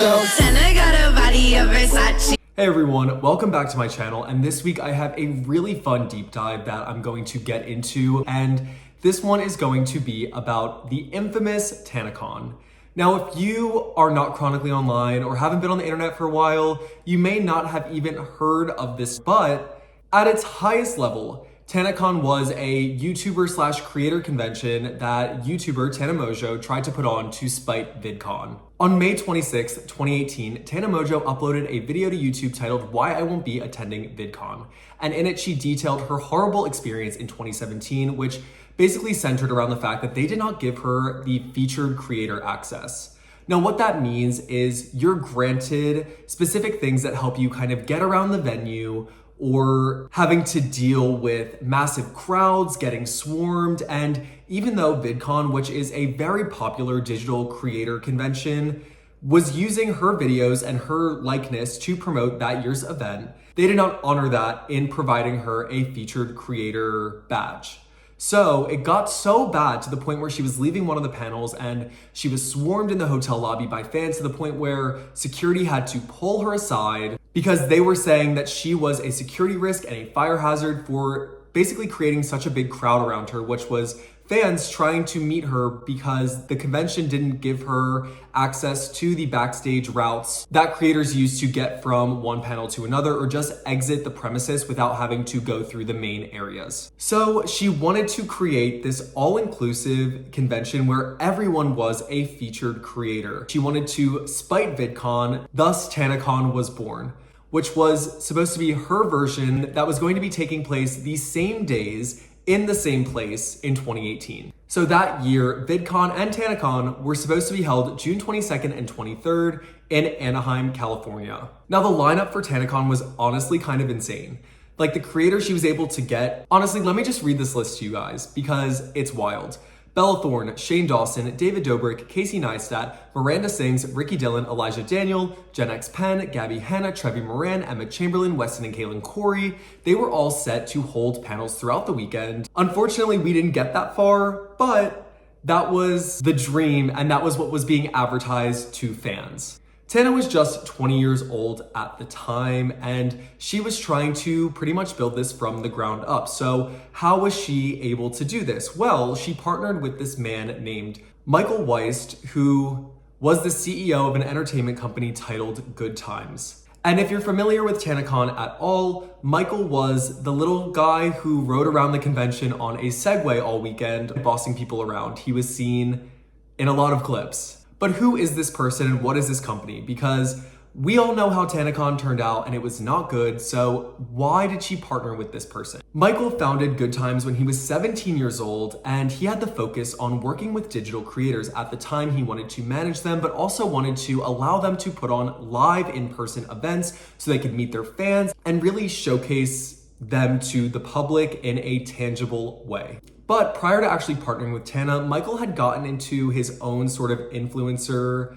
Tana got a body of Versace. Hey everyone, welcome back to my channel, and this week I have a really fun deep dive that I'm going to get into, and this one is going to be about the infamous Tanacon. Now, if you are not chronically online or haven't been on the internet for a while, you may not have even heard of this, but at its highest level, Tanacon was a YouTuber slash creator convention that YouTuber Tana Mojo tried to put on to spite VidCon. On May 26, 2018, Tana Mojo uploaded a video to YouTube titled Why I Won't Be Attending VidCon. And in it, she detailed her horrible experience in 2017, which basically centered around the fact that they did not give her the featured creator access. Now, what that means is you're granted specific things that help you kind of get around the venue, or having to deal with massive crowds, getting swarmed, and even though VidCon, which is a very popular digital creator convention, was using her videos and her likeness to promote that year's event, they did not honor that in providing her a featured creator badge. So it got so bad to the point where she was leaving one of the panels and she was swarmed in the hotel lobby by fans to the point where security had to pull her aside because they were saying that she was a security risk and a fire hazard for basically creating such a big crowd around her, which was fans trying to meet her because the convention didn't give her access to the backstage routes that creators use to get from one panel to another or just exit the premises without having to go through the main areas. So she wanted to create this all-inclusive convention where everyone was a featured creator. She wanted to spite VidCon, thus Tanacon was born, which was supposed to be her version that was going to be taking place these same days in the same place in 2018. So that year, VidCon and Tanacon were supposed to be held June 22nd and 23rd in Anaheim, California. Now, the lineup for Tanacon was honestly kind of insane. Like, the creators she was able to get, honestly, let me just read this list to you guys because it's wild. Bella Thorne, Shane Dawson, David Dobrik, Casey Neistat, Miranda Sings, Ricky Dillon, Elijah Daniel, Jen X Penn, Gabby Hanna, Trevi Moran, Emma Chamberlain, Weston and Kaylin Corey. They were all set to hold panels throughout the weekend. Unfortunately, we didn't get that far, but that was the dream and that was what was being advertised to fans. Tana was just 20 years old at the time, and she was trying to pretty much build this from the ground up. So how was she able to do this? Well, she partnered with this man named Michael Weist, who was the CEO of an entertainment company titled Good Times. And if you're familiar with Tanacon at all, Michael was the little guy who rode around the convention on a Segway all weekend, bossing people around. He was seen in a lot of clips. But who is this person and what is this company? Because we all know how Tanacon turned out and it was not good, so why did she partner with this person? Michael founded Good Times when he was 17 years old, and he had the focus on working with digital creators. At the time, he wanted to manage them, but also wanted to allow them to put on live in-person events so they could meet their fans and really showcase them to the public in a tangible way. But prior to actually partnering with Tana, Michael had gotten into his own sort of influencer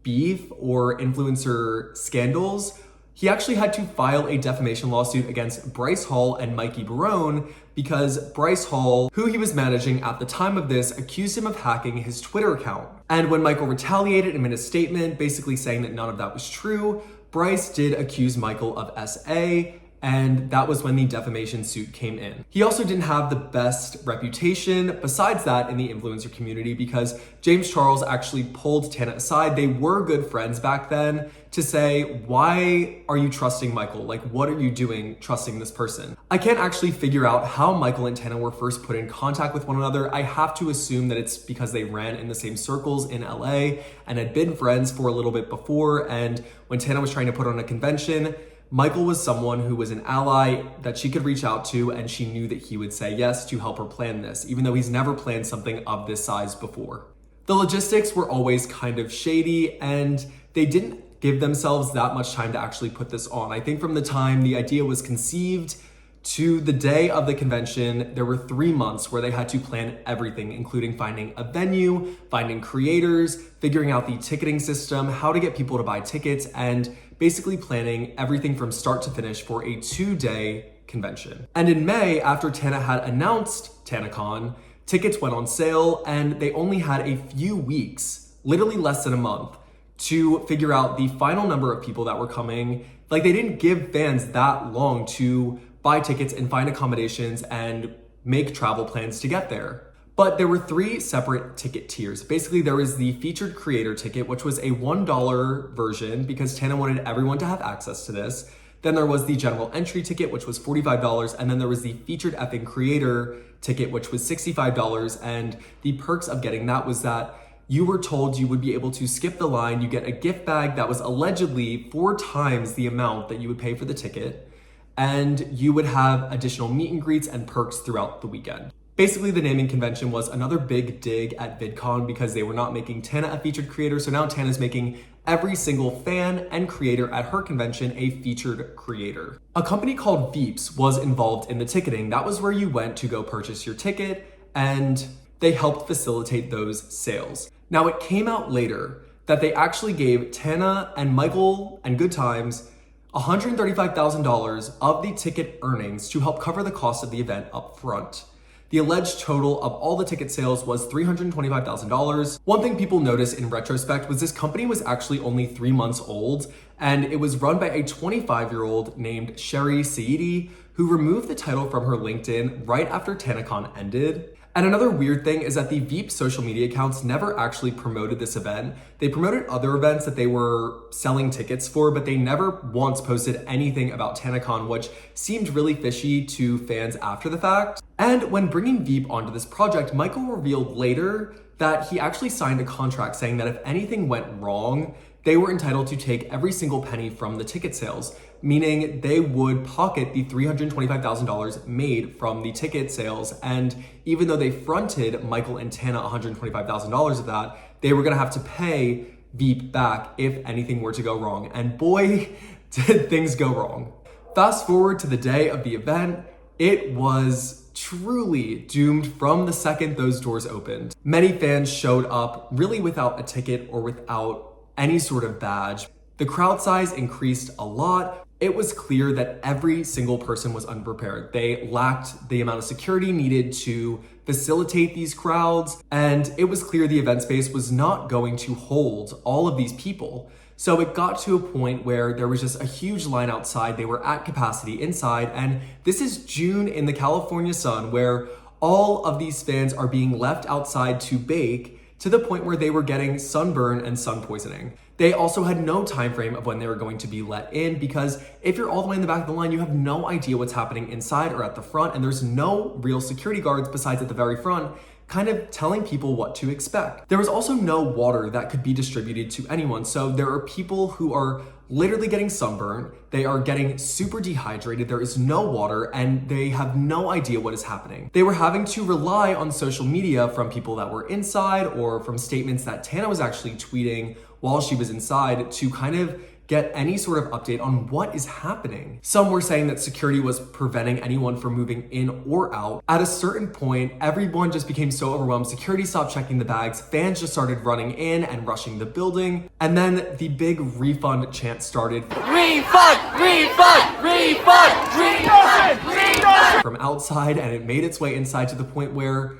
beef or influencer scandals. He actually had to file a defamation lawsuit against Bryce Hall and Mikey Barone because Bryce Hall, who he was managing at the time of this, accused him of hacking his Twitter account. And when Michael retaliated and made a statement basically saying that none of that was true, Bryce did accuse Michael of SA, and that was when the defamation suit came in. He also didn't have the best reputation besides that in the influencer community because James Charles actually pulled Tana aside. They were good friends back then to say, why are you trusting Michael? Like, what are you doing trusting this person? I can't actually figure out how Michael and Tana were first put in contact with one another. I have to assume that it's because they ran in the same circles in LA and had been friends for a little bit before. And when Tana was trying to put on a convention, Michael was someone who was an ally that she could reach out to, and she knew that he would say yes to help her plan this, even though he's never planned something of this size before. The logistics were always kind of shady, and they didn't give themselves that much time to actually put this on. I think from the time the idea was conceived to the day of the convention, there were 3 months where they had to plan everything, including finding a venue, finding creators, figuring out the ticketing system, how to get people to buy tickets, and basically planning everything from start to finish for a 2-day convention. And in May, after Tana had announced Tanacon, tickets went on sale and they only had a few weeks, literally less than a month, to figure out the final number of people that were coming. Like, they didn't give fans that long to buy tickets and find accommodations and make travel plans to get there. But there were 3 separate ticket tiers. Basically, there was the featured creator ticket, which was a $1 version because Tana wanted everyone to have access to this. Then there was the general entry ticket, which was $45. And then there was the featured effing creator ticket, which was $65. And the perks of getting that was that you were told you would be able to skip the line. You get a gift bag that was allegedly 4 times the amount that you would pay for the ticket. And you would have additional meet and greets and perks throughout the weekend. Basically, the naming convention was another big dig at VidCon because they were not making Tana a featured creator. So now Tana's making every single fan and creator at her convention a featured creator. A company called Veeps was involved in the ticketing. That was where you went to go purchase your ticket, and they helped facilitate those sales. Now, it came out later that they actually gave Tana and Michael and Good Times $135,000 of the ticket earnings to help cover the cost of the event up front. The alleged total of all the ticket sales was $325,000. One thing people noticed in retrospect was this company was actually only 3 months old, and it was run by a 25-year-old named Sherry Saidi, who removed the title from her LinkedIn right after Tanacon ended. And another weird thing is that the Veep social media accounts never actually promoted this event. They promoted other events that they were selling tickets for, but they never once posted anything about Tanacon, which seemed really fishy to fans after the fact. And when bringing Veep onto this project, Michael revealed later that he actually signed a contract saying that if anything went wrong, they were entitled to take every single penny from the ticket sales, meaning they would pocket the $325,000 made from the ticket sales. And even though they fronted Michael and Tana $125,000 of that, they were gonna have to pay Veep back if anything were to go wrong. And boy, did things go wrong. Fast forward to the day of the event, it was truly doomed from the second those doors opened. Many fans showed up really without a ticket or without any sort of badge. The crowd size increased a lot. It was clear that every single person was unprepared. They lacked the amount of security needed to facilitate these crowds, and it was clear the event space was not going to hold all of these people. So it got to a point where there was just a huge line outside. They were at capacity inside, and this is June in the California sun, where all of these fans are being left outside to bake, to the point where they were getting sunburn and sun poisoning. They also had no time frame of when they were going to be let in, because if you're all the way in the back of the line, you have no idea what's happening inside or at the front, and there's no real security guards besides at the very front kind of telling people what to expect. There was also no water that could be distributed to anyone, so there are people who are literally getting sunburned, they are getting super dehydrated, there is no water, and they have no idea what is happening. They were having to rely on social media from people that were inside or from statements that Tana was actually tweeting while she was inside to kind of get any sort of update on what is happening. Some were saying that security was preventing anyone from moving in or out. At a certain point, everyone just became so overwhelmed. Security stopped checking the bags. Fans just started running in and rushing the building. And then the big refund chant started. Refund! Refund! Refund! Refund! Refund! From outside, and it made its way inside to the point where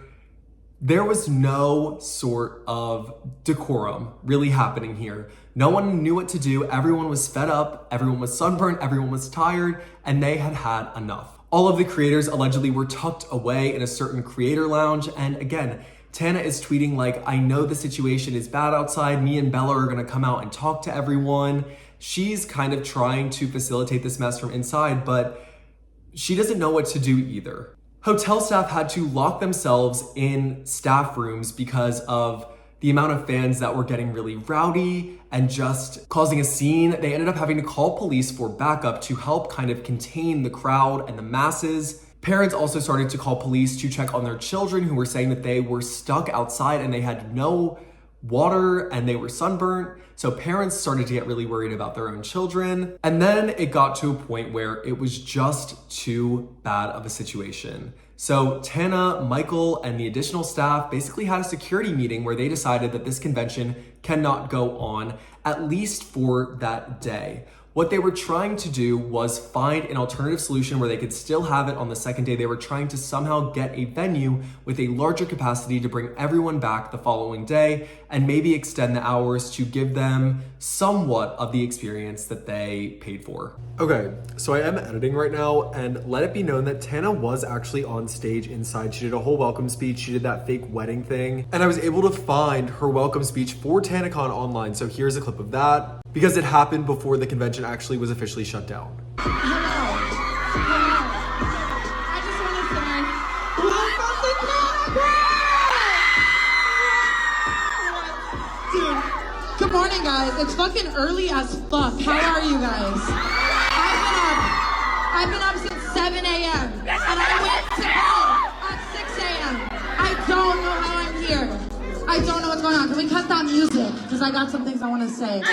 there was no sort of decorum really happening here. No one knew what to do. Everyone was fed up. Everyone was sunburned. Everyone was tired, and they had had enough. All of the creators allegedly were tucked away in a certain creator lounge. And again, Tana is tweeting like, I know the situation is bad outside. Me and Bella are gonna come out and talk to everyone. She's kind of trying to facilitate this mess from inside, but she doesn't know what to do either. Hotel staff had to lock themselves in staff rooms because of the amount of fans that were getting really rowdy and just causing a scene. They ended up having to call police for backup to help kind of contain the crowd and the masses. Parents also started to call police to check on their children who were saying that they were stuck outside and they had no water and they were sunburnt. So parents started to get really worried about their own children. And then it got to a point where it was just too bad of a situation. So Tana, Michael, and the additional staff basically had a security meeting where they decided that this convention cannot go on, at least for that day. What they were trying to do was find an alternative solution where they could still have it on the second day. They were trying to somehow get a venue with a larger capacity to bring everyone back the following day and maybe extend the hours to give them somewhat of the experience that they paid for. Okay, so I am editing right now, and let it be known that Tana was actually on stage inside. She did a whole welcome speech. She did that fake wedding thing, and I was able to find her welcome speech for Tanacon online. So here's a clip of that, because it happened before the convention actually was officially shut down. Good morning, guys. It's fucking early as fuck. How are you guys? I've been up since 7 a.m. and I went to bed at 6 a.m. I don't know how I'm here. I don't know what's going on. Can we cut that music? Because I got some things I want to say.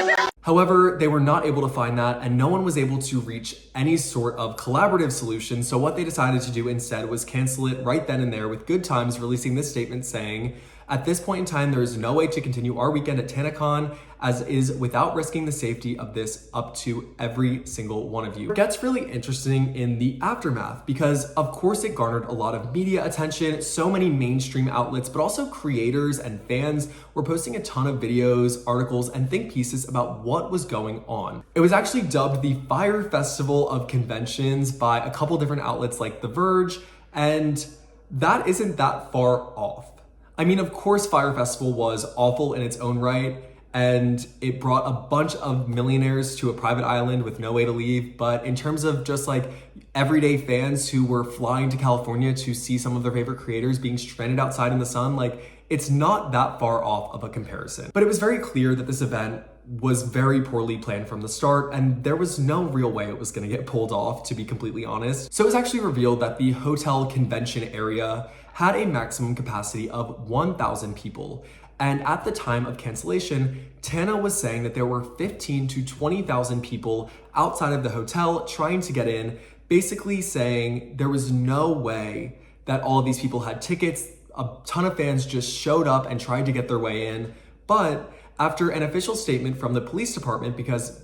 However, they were not able to find that, and no one was able to reach any sort of collaborative solution. So what they decided to do instead was cancel it right then and there, with Good Times releasing this statement saying, "At this point in time, there is no way to continue our weekend at Tanacon as is without risking the safety of this up to every single one of you." It gets really interesting in the aftermath because of course it garnered a lot of media attention. So many mainstream outlets, but also creators and fans were posting a ton of videos, articles, and think pieces about what was going on. It was actually dubbed the Fire Festival of Conventions by a couple different outlets like The Verge, and that isn't that far off. I mean, of course, Fire Festival was awful in its own right, and it brought a bunch of millionaires to a private island with no way to leave. But in terms of just like everyday fans who were flying to California to see some of their favorite creators being stranded outside in the sun, like it's not that far off of a comparison. But it was very clear that this event was very poorly planned from the start, and there was no real way it was gonna get pulled off, to be completely honest. So it was actually revealed that the hotel convention area had a maximum capacity of 1,000 people. And at the time of cancellation, Tana was saying that there were 15 to 20,000 people outside of the hotel trying to get in, basically saying there was no way that all of these people had tickets. A ton of fans just showed up and tried to get their way in. But after an official statement from the police department, because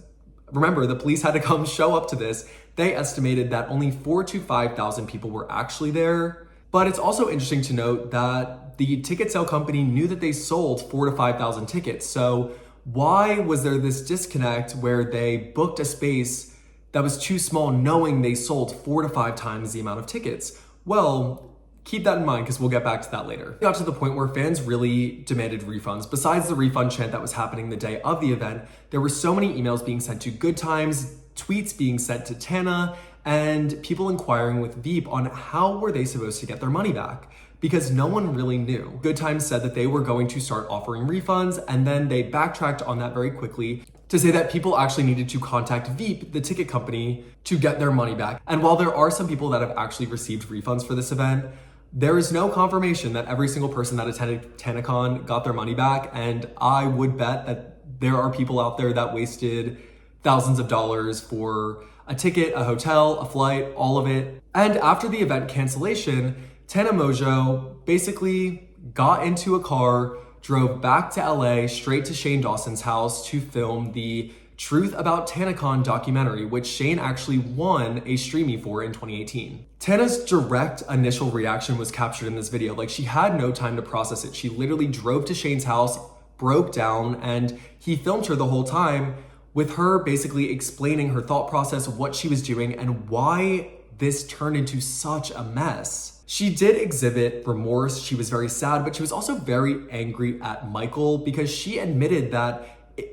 remember, the police had to come show up to this, they estimated that only 4,000 to 5,000 people were actually there. But it's also interesting to note that the ticket sale company knew that they sold 4,000 to 5,000 tickets. So why was there this disconnect where they booked a space that was too small knowing they sold 4 to 5 times the amount of tickets? Well, keep that in mind because we'll get back to that later. It got to the point where fans really demanded refunds. Besides the refund chant that was happening the day of the event, there were so many emails being sent to Good Times, tweets being sent to Tana, and people inquiring with Veep on how were they supposed to get their money back, because no one really knew. Good Times said that they were going to start offering refunds, and then they backtracked on that very quickly to say that people actually needed to contact Veep, the ticket company, to get their money back. And while there are some people that have actually received refunds for this event, there is no confirmation that every single person that attended Tanacon got their money back, and I would bet that there are people out there that wasted thousands of dollars for a ticket, a hotel, a flight, all of it. And after the event cancellation, Tana Mojo basically got into a car, drove back to LA, straight to Shane Dawson's house to film the Truth About Tanacon documentary, which Shane actually won a Streamy for in 2018. Tana's direct initial reaction was captured in this video. Like, she had no time to process it. She literally drove to Shane's house, broke down, and he filmed her the whole time with her basically explaining her thought process of what she was doing and why this turned into such a mess. She did exhibit remorse. She was very sad, but she was also very angry at Michael because she admitted that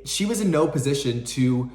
she was in no position to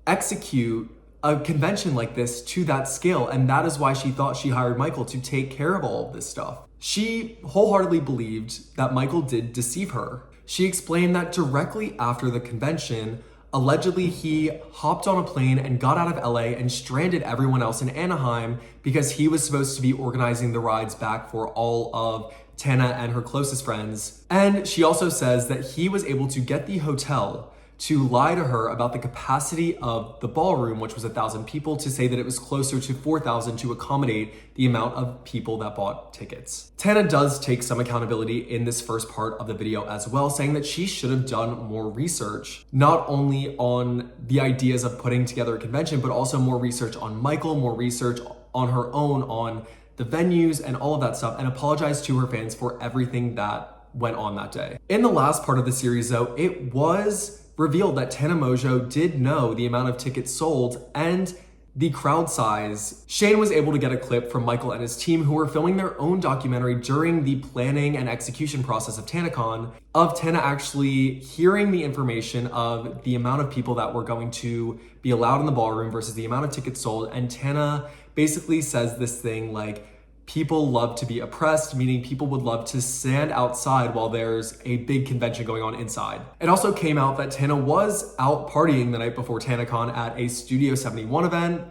execute a convention like this to that scale. And that is why she thought she hired Michael to take care of all of this stuff. She wholeheartedly believed that Michael did deceive her. She explained that directly after the convention, allegedly, he hopped on a plane and got out of LA and stranded everyone else in Anaheim because he was supposed to be organizing the rides back for all of Tana and her closest friends. And she also says that he was able to get the hotel to lie to her about the capacity of the ballroom, which was 1,000 people, to say that it was closer to 4,000 to accommodate the amount of people that bought tickets. Tana does take some accountability in this first part of the video as well, saying that she should have done more research, not only on the ideas of putting together a convention, but also more research on Michael, more research on her own, on the venues and all of that stuff, and apologized to her fans for everything that went on that day. In the last part of the series though, it was revealed that Tana Mongeau did know the amount of tickets sold and the crowd size. Shane was able to get a clip from Michael and his team, who were filming their own documentary during the planning and execution process of Tanacon, of Tana actually hearing the information of the amount of people that were going to be allowed in the ballroom versus the amount of tickets sold. And Tana basically says this thing like, people love to be oppressed, meaning people would love to stand outside while there's a big convention going on inside. It also came out that Tana was out partying the night before Tanacon at a Studio 71 event,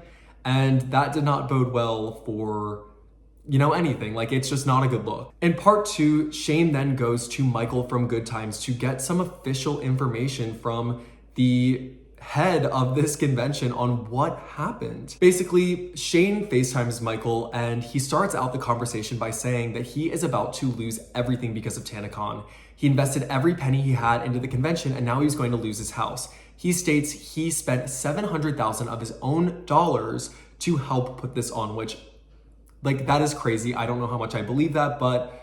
and that did not bode well for, you know, anything. Like, it's just not a good look. In part 2, Shane then goes to Michael from Good Times to get some official information from the head of this convention on what happened. Basically, Shane FaceTimes Michael and he starts out the conversation by saying that he is about to lose everything because of Tanacon. He invested every penny he had into the convention and now he's going to lose his house. He states he spent $700,000 of his own dollars to help put this on, which, like, that is crazy. I don't know how much I believe that, but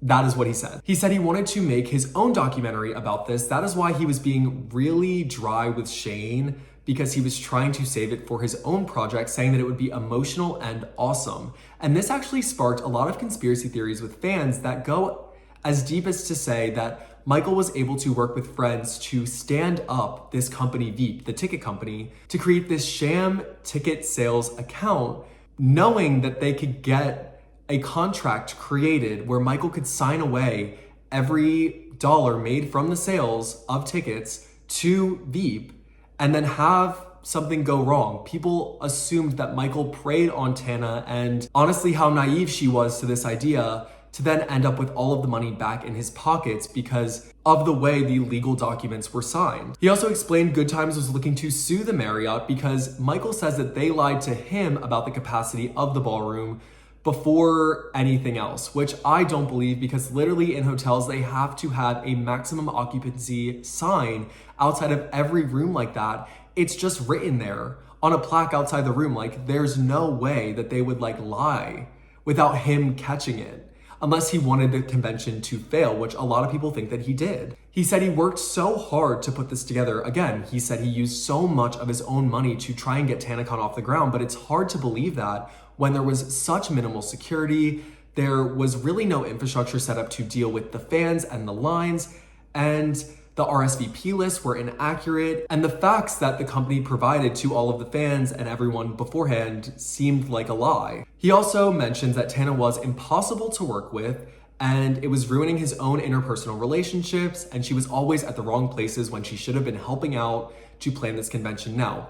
that is what he said. He said he wanted to make his own documentary about this. That is why he was being really dry with Shane, because he was trying to save it for his own project, saying that it would be emotional and awesome. And this actually sparked a lot of conspiracy theories with fans that go as deep as to say that Michael was able to work with friends to stand up this company, Veep, the ticket company, to create this sham ticket sales account, knowing that they could get a contract created where Michael could sign away every dollar made from the sales of tickets to Veep and then have something go wrong. People assumed that Michael preyed on Tana, and honestly how naive she was to this idea, to then end up with all of the money back in his pockets because of the way the legal documents were signed. He also explained Good Times was looking to sue the Marriott because Michael says that they lied to him about the capacity of the ballroom before anything else, which I don't believe, because literally in hotels, they have to have a maximum occupancy sign outside of every room like that. It's just written there on a plaque outside the room. Like, there's no way that they would like lie without him catching it, unless he wanted the convention to fail, which a lot of people think that he did. He said he worked so hard to put this together. Again, he said he used so much of his own money to try and get Tanacon off the ground, but it's hard to believe that when there was such minimal security, there was really no infrastructure set up to deal with the fans and the lines, and the RSVP lists were inaccurate, and the facts that the company provided to all of the fans and everyone beforehand seemed like a lie. He also mentions that Tana was impossible to work with, and it was ruining his own interpersonal relationships, and she was always at the wrong places when she should have been helping out to plan this convention. Now,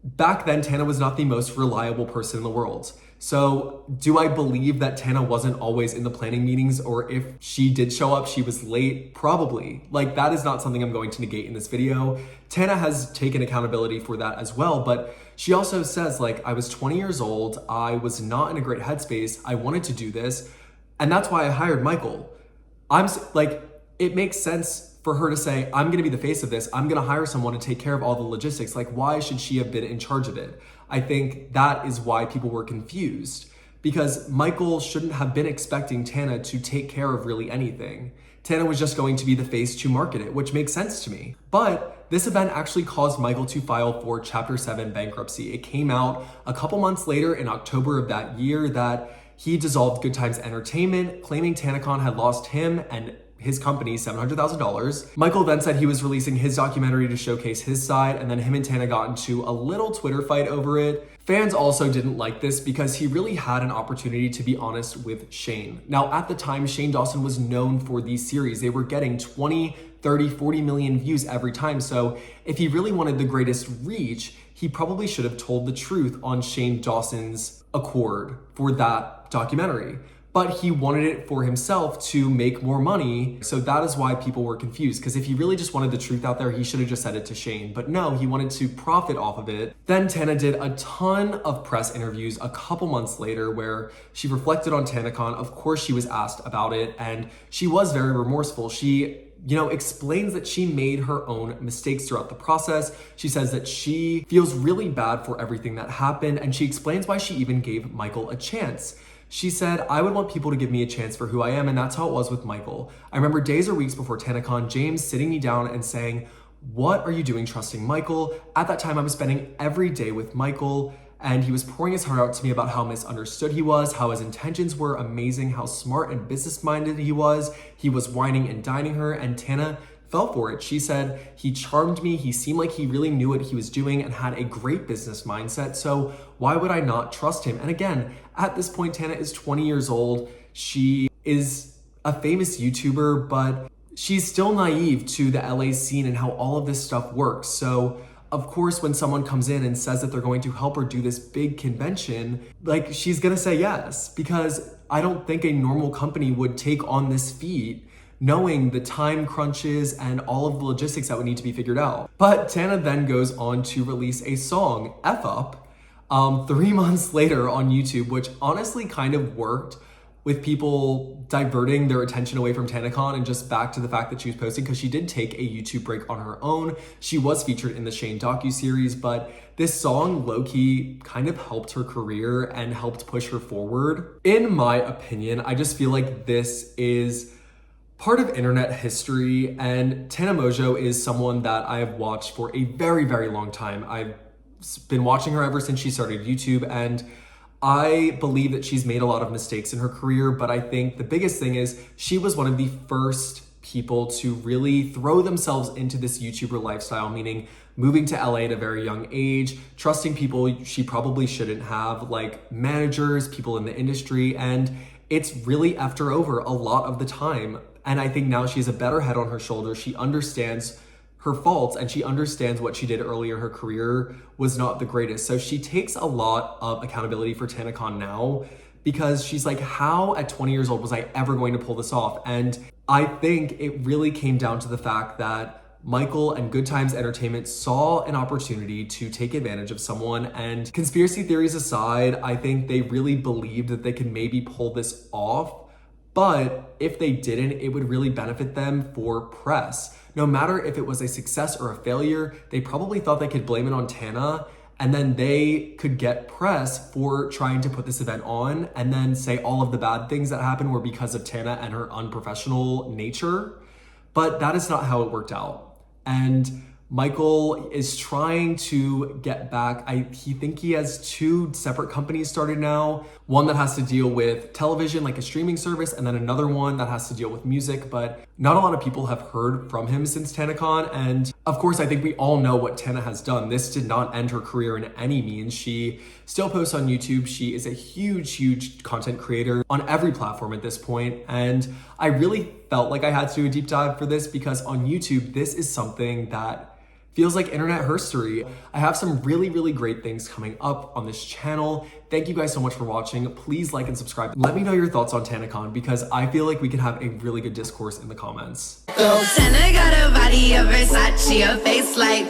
back then, Tana was not the most reliable person in the world. So do I believe that Tana wasn't always in the planning meetings, or if she did show up, she was late? Probably. Like, that is not something I'm going to negate in this video. Tana has taken accountability for that as well, but she also says, like, I was 20 years old, I was not in a great headspace, I wanted to do this, and that's why I hired Michael. It makes sense for her to say, I'm gonna be the face of this, I'm gonna hire someone to take care of all the logistics. Like, why should she have been in charge of it? I think that is why people were confused, because Michael shouldn't have been expecting Tana to take care of really anything. Tana was just going to be the face to market it, which makes sense to me. But this event actually caused Michael to file for Chapter 7 bankruptcy. It came out a couple months later in October of that year that he dissolved Good Times Entertainment, claiming Tanacon had lost him and his company $700,000. Michael then said he was releasing his documentary to showcase his side, and then him and Tana got into a little Twitter fight over it. Fans also didn't like this because he really had an opportunity to be honest with Shane. Now, at the time, Shane Dawson was known for these series. They were getting 20, 30, 40 million views every time. So if he really wanted the greatest reach, he probably should have told the truth on Shane Dawson's accord for that documentary. but he wanted it for himself to make more money. So that is why people were confused, because if he really just wanted the truth out there, he should have just said it to Shane. But no, he wanted to profit off of it. Then Tana did a ton of press interviews a couple months later where she reflected on Tanacon. Of course, she was asked about it, and she was very remorseful. She explains that she made her own mistakes throughout the process. She says that she feels really bad for everything that happened, and she explains why she even gave Michael a chance. She said, "I would want people to give me a chance for who I am," and that's how it was with Michael. I remember days or weeks before Tanacon, James sitting me down and saying, "What are you doing trusting Michael?" At that time, I was spending every day with Michael, and he was pouring his heart out to me about how misunderstood he was, how his intentions were amazing, how smart and business-minded he was. He was whining and dining her, and Tana fell for it. She said, "He charmed me. He seemed like he really knew what he was doing and had a great business mindset. So why would I not trust him?" And again, at this point, Tana is 20 years old. She is a famous YouTuber, but she's still naive to the LA scene and how all of this stuff works. So of course, when someone comes in and says that they're going to help her do this big convention, like, she's gonna say yes, because I don't think a normal company would take on this feat knowing the time crunches and all of the logistics that would need to be figured out. But Tana then goes on to release a song, F Up, 3 months later on YouTube, which honestly kind of worked with people diverting their attention away from Tanacon and just back to the fact that she was posting, because she did take a YouTube break on her own. She was featured in the Shane docuseries, but this song low-key kind of helped her career and helped push her forward. In my opinion, I just feel like this is part of internet history, and Tana Mongeau is someone that I have watched for a very, very long time. I've been watching her ever since she started YouTube, and I believe that she's made a lot of mistakes in her career, but I think the biggest thing is she was one of the first people to really throw themselves into this YouTuber lifestyle, meaning moving to LA at a very young age, trusting people she probably shouldn't have, like managers, people in the industry, and it's really effed her over a lot of the time. And I think now she has a better head on her shoulders. She understands her faults, and she understands what she did earlier in her career was not the greatest. So she takes a lot of accountability for Tanacon now, because she's like, how at 20 years old was I ever going to pull this off? And I think it really came down to the fact that Michael and Good Times Entertainment saw an opportunity to take advantage of someone, and conspiracy theories aside, I think they really believed that they could maybe pull this off. But if they didn't, it would really benefit them for press. No matter if it was a success or a failure, they probably thought they could blame it on Tana, and then they could get press for trying to put this event on and then say all of the bad things that happened were because of Tana and her unprofessional nature. But that is not how it worked out. And Michael is trying to get back. He think he has 2 separate companies started now. One that has to deal with television, like a streaming service, and then another one that has to deal with music. But not a lot of people have heard from him since Tanacon. And of course, I think we all know what Tana has done. This did not end her career in any means. She still posts on YouTube. She is a huge, huge content creator on every platform at this point. And I really felt like I had to do a deep dive for this, because on YouTube, this is something that feels like internet history. I have some really, really great things coming up on this channel. Thank you guys so much for watching. Please like and subscribe. Let me know your thoughts on Tanacon, because I feel like we can have a really good discourse in the comments. Tana got a body of Versace, a face like